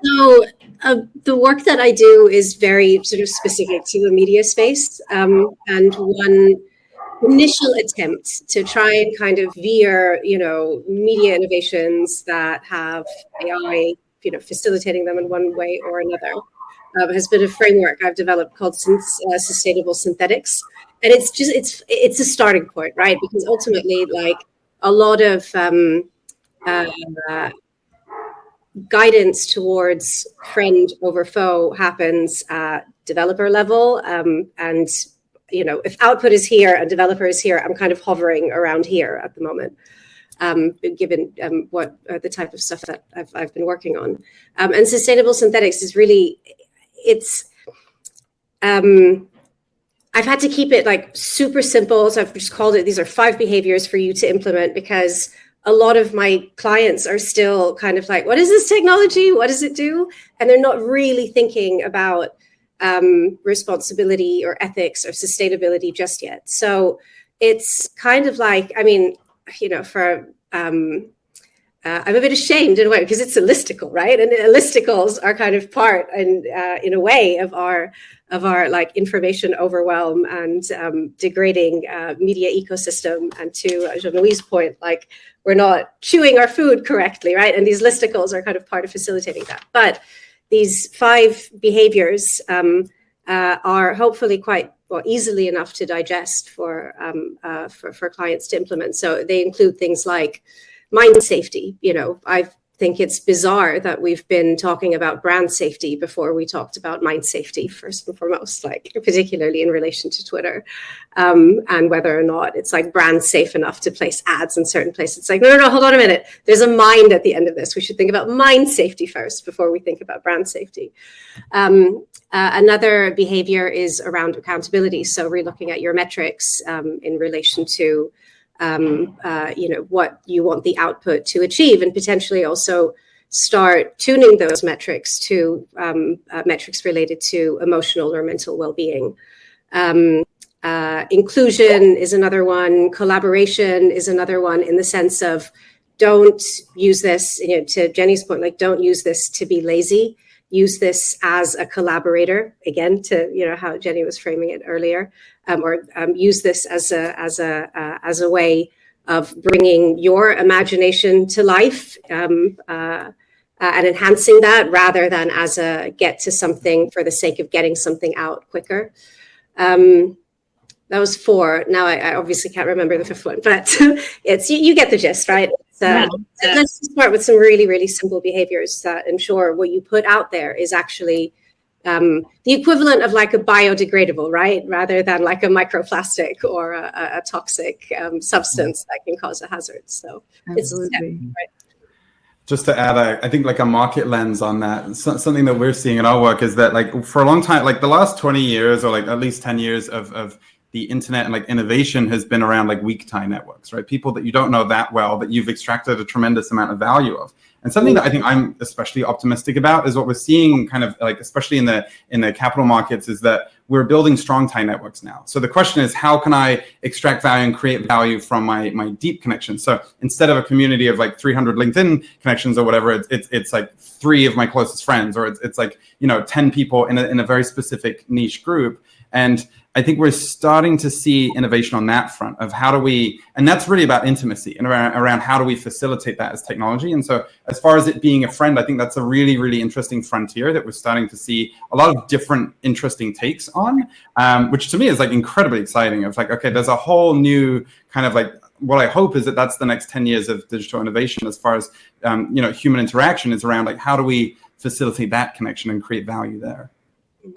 So the work that I do is very sort of specific to the media space, and one initial attempt to try and kind of veer, media innovations that have AI, facilitating them in one way or another, has been a framework I've developed called sustainable synthetics, and it's a starting point, right? Because ultimately, like a lot of guidance towards friend over foe happens at developer level, and if output is here and developer is here, I'm kind of hovering around here at the moment, given what the type of stuff that I've been working on. And sustainable synthetics is really, I've had to keep it like super simple. So I've just called it, these are 5 behaviors for you to implement, because a lot of my clients are still kind of like, what is this technology? What does it do? And they're not really thinking about responsibility or ethics or sustainability just yet. So it's kind of like, I'm a bit ashamed in a way, because it's a listicle, right? And listicles are kind of part, and in a way, of our like information overwhelm and degrading media ecosystem. And to Jean-Louis's point, like we're not chewing our food correctly, right? And these listicles are kind of part of facilitating that. But these 5 behaviors are hopefully quite easily enough to digest for clients to implement. So they include things like mind safety. I think it's bizarre that we've been talking about brand safety before we talked about mind safety, first and foremost, like particularly in relation to Twitter, and whether or not it's like brand safe enough to place ads in certain places. It's like, no, hold on a minute. There's a mind at the end of this. We should think about mind safety first before we think about brand safety. Another behavior is around accountability. So relooking at your metrics in relation to what you want the output to achieve, and potentially also start tuning those metrics to metrics related to emotional or mental well-being. Inclusion is another one. Collaboration is another one, in the sense of don't use this, to Jenny's point, like don't use this to be lazy. Use this as a collaborator, again, to how Jenny was framing it earlier, or use this as a way of bringing your imagination to life, and enhancing that, rather than as a get to something for the sake of getting something out quicker. That was 4. Now I obviously can't remember the 5th one, but it's you get the gist, right? Let's start with some really, really simple behaviors that ensure what you put out there is actually the equivalent of like a biodegradable, right? Rather than like a microplastic or a toxic substance that can cause a hazard. So absolutely. Right? Just to add, I think like a market lens on that, something that we're seeing in our work is that like for a long time, like the last 20 years or like at least 10 years of the internet and like innovation has been around like weak tie networks, right? People that you don't know that well, that you've extracted a tremendous amount of value of. And something that I think I'm especially optimistic about is what we're seeing kind of like, especially in the capital markets, is that we're building strong tie networks now. So the question is, how can I extract value and create value from my deep connections? So instead of a community of like 300 LinkedIn connections or whatever, it's like 3 of my closest friends, or it's like, 10 people in a very specific niche group. And I think we're starting to see innovation on that front of how do we, and that's really about intimacy and around how do we facilitate that as technology. And so as far as it being a friend, I think that's a really, really interesting frontier that we're starting to see a lot of different interesting takes on, which to me is like incredibly exciting of like, okay, there's a whole new kind of like, what I hope is that that's the next 10 years of digital innovation as far as, human interaction is around like, how do we facilitate that connection and create value there?